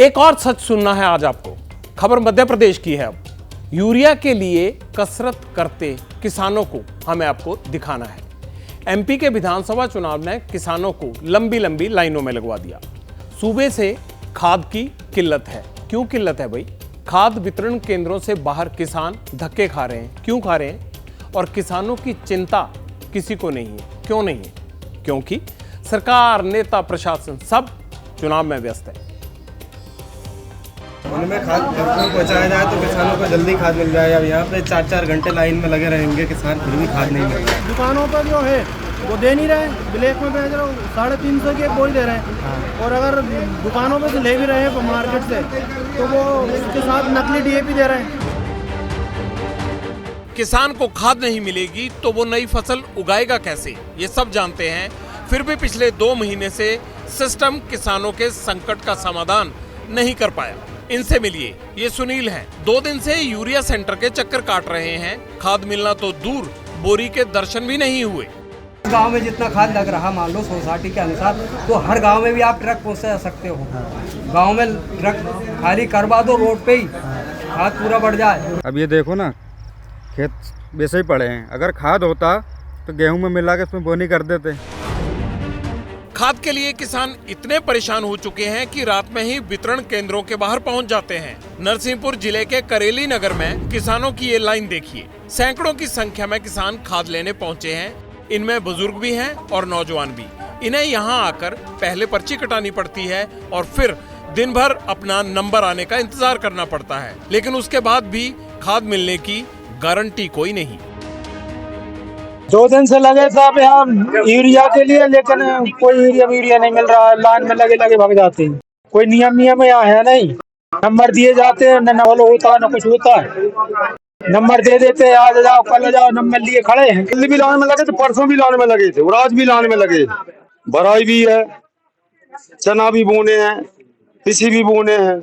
एक और सच सुनना है आज आपको। खबर मध्य प्रदेश की है। अब यूरिया के लिए कसरत करते किसानों को हमें आपको दिखाना है। एमपी के विधानसभा चुनाव ने किसानों को लंबी लंबी लाइनों में लगवा दिया। सूबे से खाद की किल्लत है। क्यों किल्लत है भाई? खाद वितरण केंद्रों से बाहर किसान धक्के खा रहे हैं। क्यों खा रहे हैं? और किसानों की चिंता किसी को नहीं है। क्यों नहीं है? क्योंकि सरकार, नेता, प्रशासन सब चुनाव में व्यस्त है। उनमें खाद पहुँचाया जाए तो किसानों को जल्दी खाद मिल जाए। अब यहाँ पे 4-4 घंटे लाइन में लगे रहेंगे किसान, फिर भी खाद नहीं मिल रहा। दुकानों पर जो है वो दे नहीं रहे, ब्लैक में बेच रहे हो, 350 की एक बोरी दे रहे हैं। और अगर दुकानों पे से ले भी रहे हैं मार्केट से तो वो उसके साथ नकली डीएपी दे रहे हैं। किसान को खाद नहीं मिलेगी तो वो नई फसल उगाएगा कैसे? ये सब जानते हैं। फिर भी पिछले 2 महीने से सिस्टम किसानों के संकट का समाधान नहीं कर पाया। इनसे मिलिए, ये सुनील हैं। 2 दिन से यूरिया सेंटर के चक्कर काट रहे हैं। खाद मिलना तो दूर, बोरी के दर्शन भी नहीं हुए। गांव में जितना खाद लग रहा, मान लो सोसाइटी के अनुसार, तो हर गांव में भी आप ट्रक पहुंचा सकते हो। गांव में ट्रक खाली करवा दो, रोड पे ही खाद पूरा बढ़ जाए। अब ये देखो ना, खेत वैसे ही पड़े हैं। अगर खाद होता तो गेहूं में मिला के उसमें बोनी कर देते। खाद के लिए किसान इतने परेशान हो चुके हैं कि रात में ही वितरण केंद्रों के बाहर पहुंच जाते हैं। नरसिंहपुर जिले के करेली नगर में किसानों की ये लाइन देखिए। सैकड़ों की संख्या में किसान खाद लेने पहुंचे हैं। इनमें बुजुर्ग भी हैं और नौजवान भी। इन्हें यहाँ आकर पहले पर्ची कटानी पड़ती है और फिर दिन भर अपना नंबर आने का इंतजार करना पड़ता है। लेकिन उसके बाद भी खाद मिलने की गारंटी कोई नहीं। 2 दिन से लगे साहब यहाँ यूरिया के लिए, लेकिन कोई यूरिया नहीं मिल रहा है। लाइन में लगे लगे भाग जाते हैं। कोई नियम यहाँ है नहीं। नंबर दिए जाते हैं, न फॉलो होता है न कुछ होता है। नंबर दे देते हैं, आज जाओ कल जाओ, नंबर लिए खड़े हैं। कल भी लाइन में लगे थे, परसों भी लाइन में लगे थे और आज भी लाइन में लगे। बराई भी है, चना भी बोने हैं, तिसी भी बोने हैं,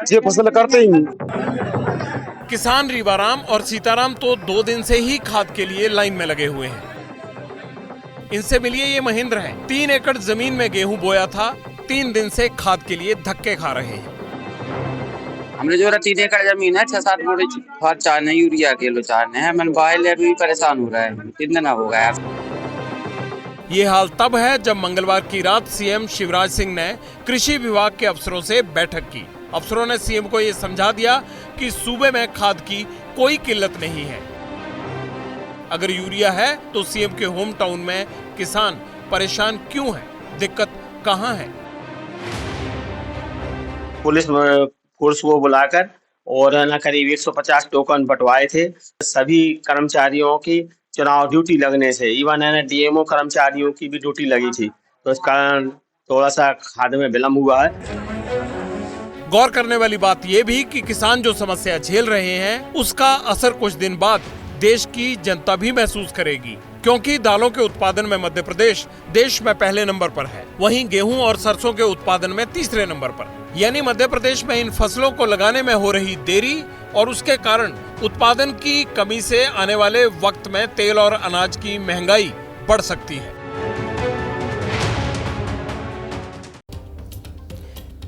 ये फसल करते ही। किसान रीवाराम और सीताराम तो 2 दिन से ही खाद के लिए लाइन में लगे हुए हैं। इनसे मिलिए, ये महेंद्र हैं। 3 एकड़ जमीन में गेहूं बोया था। 3 दिन से खाद के लिए धक्के खा रहे हैं। हमने जो 3 एकड़ जमीन है, 6-7 बोरी खाद चाहने, यूरिया किलो चाहने हैं। मन बाहर अभी परेशान हो रहा है। 3 दिन हो गया। ये हाल तब है जब मंगलवार की रात सीएम शिवराज सिंह ने कृषि विभाग के अफसरों से बैठक की। अफसरों ने सीएम को ये समझा दिया कि सूबे में खाद की कोई किल्लत नहीं है। अगर यूरिया है तो सीएम के होम टाउन में किसान परेशान क्यों है? दिक्कत कहां है? पुलिस फोर्स को बुलाकर और न करीब 150 टोकन बंटवाए थे। सभी कर्मचारियों की चुनाव ड्यूटी लगने से, इवन डीएमओ कर्मचारियों की भी ड्यूटी लगी थी, तो इस कारण थोड़ा सा खाद में विलम्ब हुआ है। गौर करने वाली बात यह भी कि किसान जो समस्या झेल रहे हैं उसका असर कुछ दिन बाद देश की जनता भी महसूस करेगी, क्योंकि दालों के उत्पादन में मध्य प्रदेश देश में पहले नंबर पर है। वहीं गेहूं और सरसों के उत्पादन में तीसरे नंबर पर। यानी मध्य प्रदेश में इन फसलों को लगाने में हो रही देरी और उसके कारण उत्पादन की कमी से आने वाले वक्त में तेल और अनाज की महंगाई बढ़ सकती है।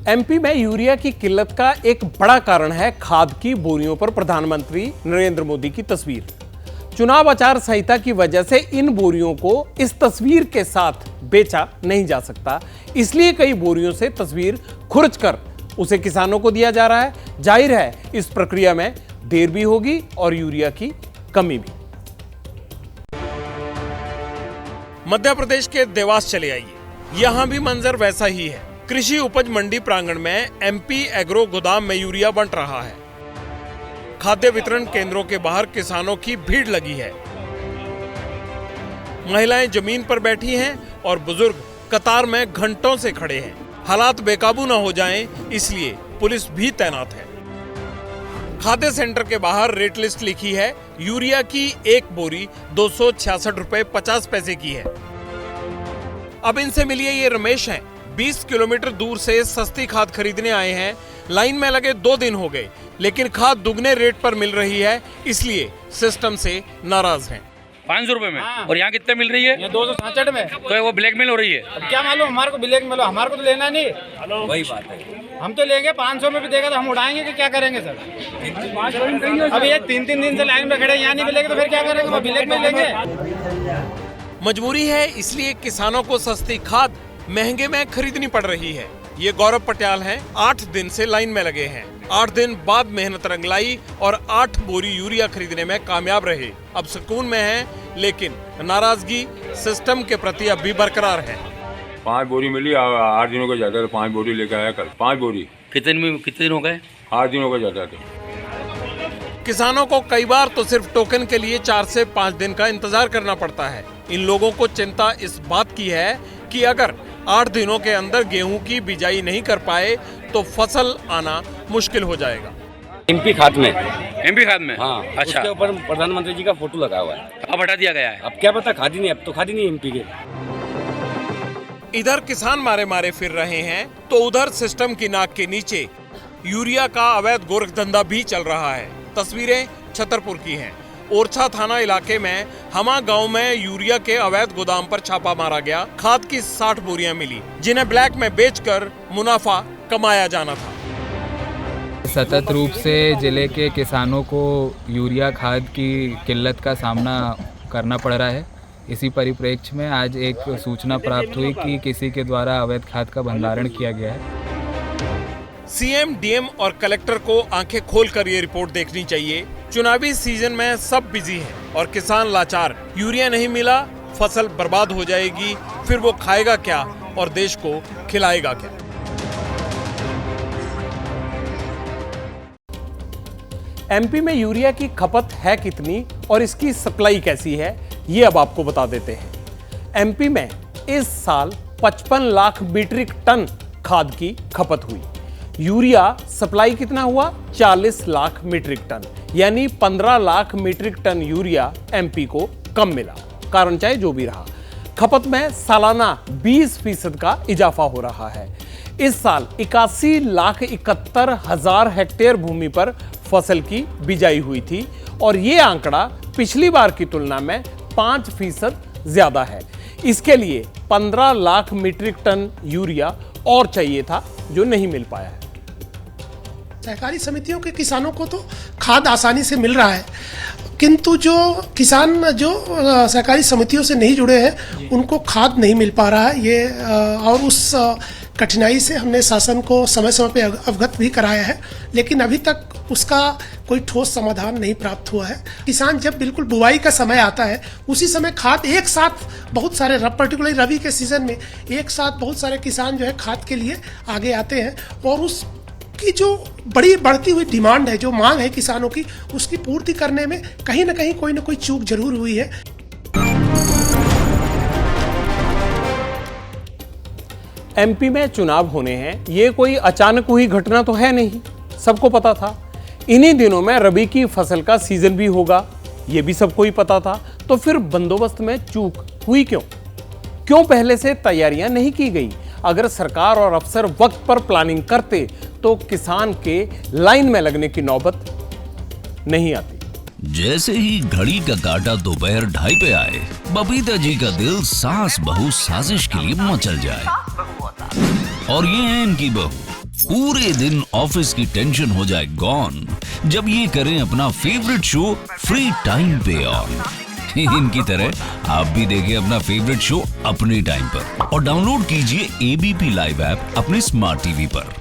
एमपी में यूरिया की किल्लत का एक बड़ा कारण है खाद की बोरियों पर प्रधानमंत्री नरेंद्र मोदी की तस्वीर। चुनाव आचार संहिता की वजह से इन बोरियों को इस तस्वीर के साथ बेचा नहीं जा सकता, इसलिए कई बोरियों से तस्वीर खुरच कर उसे किसानों को दिया जा रहा है। जाहिर है इस प्रक्रिया में देर भी होगी और यूरिया की कमी भी। मध्य प्रदेश के देवास चले आइए, यहां भी मंजर वैसा ही है। कृषि उपज मंडी प्रांगण में एमपी एग्रो गोदाम में यूरिया बंट रहा है। खाद्य वितरण केंद्रों के बाहर किसानों की भीड़ लगी है। महिलाएं जमीन पर बैठी हैं और बुजुर्ग कतार में घंटों से खड़े हैं। हालात बेकाबू न हो जाएं, इसलिए पुलिस भी तैनात है। खाद्य सेंटर के बाहर रेट लिस्ट लिखी है। यूरिया की एक बोरी 266 रुपए 50 पैसे की है। अब इनसे मिलिए, ये रमेश हैं। 20 किलोमीटर दूर से सस्ती खाद खरीदने आए हैं। लाइन में लगे 2 दिन हो गए, लेकिन खाद दुगने रेट पर मिल रही है, इसलिए सिस्टम से नाराज हैं। 500 रुपए में। और यहाँ कितने मिल रही है? 267 में। तो वो ब्लैकमेल हो रही है। अब क्या मालूम, हमारे को ब्लैकमेल हो, हमारे को तो लेना नहीं। वही बात है, हम तो लेंगे 500 में भी देगा तो हम उड़ाएंगे कि क्या करेंगे सर। अब ये 3-3 दिन से लाइन में खड़े, यहाँ नहीं मिलेगा तो फिर क्या करेंगे, ब्लैकमेल लेंगे। मजबूरी है, इसलिए किसानों को सस्ती खाद महंगे में खरीदनी पड़ रही है। ये गौरव पटियाल हैं, 8 दिन से लाइन में लगे हैं। 8 दिन बाद मेहनत रंग लाई और 8 बोरी यूरिया खरीदने में कामयाब रहे। अब सुकून में हैं, लेकिन नाराजगी सिस्टम के प्रति अब भी बरकरार है। 5 बोरी मिली, 8 दिनों का ज्यादा, 5 बोरी लेकर आया कल। 5 बोरी कितने दिन हो गए? 8 दिनों का ज्यादा था। किसानों को कई बार तो सिर्फ टोकन के लिए 4 से 5 दिन का इंतजार करना पड़ता है। इन लोगों को चिंता इस बात की है कि अगर 8 दिनों के अंदर गेहूं की बिजाई नहीं कर पाए तो फसल आना मुश्किल हो जाएगा। एमपी खाद में हाँ, अच्छा। उसके ऊपर प्रधानमंत्री जी का फोटो लगा हुआ है, अब हटा दिया गया है। अब क्या पता, खाद ही नहीं, अब तो खाद ही नहीं एमपी के। इधर किसान मारे फिर रहे हैं तो उधर सिस्टम की नाक के नीचे यूरिया का अवैध गोरखधंधा भी चल रहा है। तस्वीरें छतरपुर की हैं। ओरछा थाना इलाके में हमा गांव में यूरिया के अवैध गोदाम पर छापा मारा गया। खाद की 60 बोरियां मिली, जिन्हें ब्लैक में बेचकर मुनाफा कमाया जाना था। सतत रूप से जिले के किसानों को यूरिया खाद की किल्लत का सामना करना पड़ रहा है। इसी परिप्रेक्ष्य में आज एक सूचना प्राप्त हुई कि किसी के द्वारा अवैध खाद का भंडारण किया गया है। सीएम, डीएम और कलेक्टर को आंखें खोलकर ये रिपोर्ट देखनी चाहिए। चुनावी सीजन में सब बिजी हैं और किसान लाचार। यूरिया नहीं मिला, फसल बर्बाद हो जाएगी, फिर वो खाएगा क्या और देश को खिलाएगा क्या? एमपी में यूरिया की खपत है कितनी और इसकी सप्लाई कैसी है, ये अब आपको बता देते हैं। एमपी में इस साल 55 लाख मीट्रिक टन खाद की खपत हुई। यूरिया सप्लाई कितना हुआ? 40 लाख मीट्रिक टन, यानी 15 lakh metric tonne urea MP को कम मिला। कारण चाहे जो भी रहा, खपत में सालाना 20% का इजाफा हो रहा है। इस साल 81,71,000 हेक्टेयर भूमि पर फसल की बिजाई हुई थी और ये आंकड़ा पिछली बार की तुलना में 5% ज्यादा है। इसके लिए 15 लाख मीट्रिक टन यूरिया और चाहिए था, जो नहीं मिल पाया है। सहकारी समितियों के किसानों को तो खाद आसानी से मिल रहा है, किंतु जो किसान जो सहकारी समितियों से नहीं जुड़े हैं उनको खाद नहीं मिल पा रहा है। ये और उस कठिनाई से हमने शासन को समय समय पे अवगत भी कराया है, लेकिन अभी तक उसका कोई ठोस समाधान नहीं प्राप्त हुआ है। किसान जब बिल्कुल बुआई का समय आता है उसी समय खाद एक साथ बहुत सारे, पर्टिकुलरली रबी के सीजन में एक साथ बहुत सारे किसान जो है खाद के लिए आगे आते हैं और उसकी जो बड़ी बढ़ती हुई डिमांड है, जो मांग है किसानों की, उसकी पूर्ति करने में कहीं ना कहीं कोई ना कोई चूक जरूर हुई है। एमपी में चुनाव होने हैं, ये कोई अचानक हुई घटना तो है नहीं, सबको पता था। इन्हीं दिनों में रबी की फसल का सीजन भी होगा, ये भी सबको ही पता था। तो फिर बंदोबस्त में चूक हुई क्यों पहले से तैयारियां नहीं की गई? अगर सरकार और अफसर वक्त पर प्लानिंग करते तो किसान के लाइन में लगने की नौबत नहीं आती। जैसे ही घड़ी का काटा दोपहर 2:30 पे आए, बबीता जी का दिल सास बहू साजिश के लिए मचल जाए। और ये है इनकी बहू, पूरे दिन ऑफिस की टेंशन हो जाए गॉन जब ये करें अपना फेवरेट शो फ्री टाइम पे ऑन। इनकी तरह आप भी देखिए अपना फेवरेट शो अपने टाइम पर और डाउनलोड कीजिए एबीपी लाइव ऐप अपने स्मार्ट टीवी पर।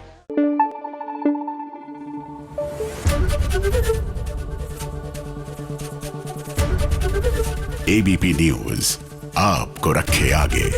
एबीपी न्यूज आपको रखे आगे।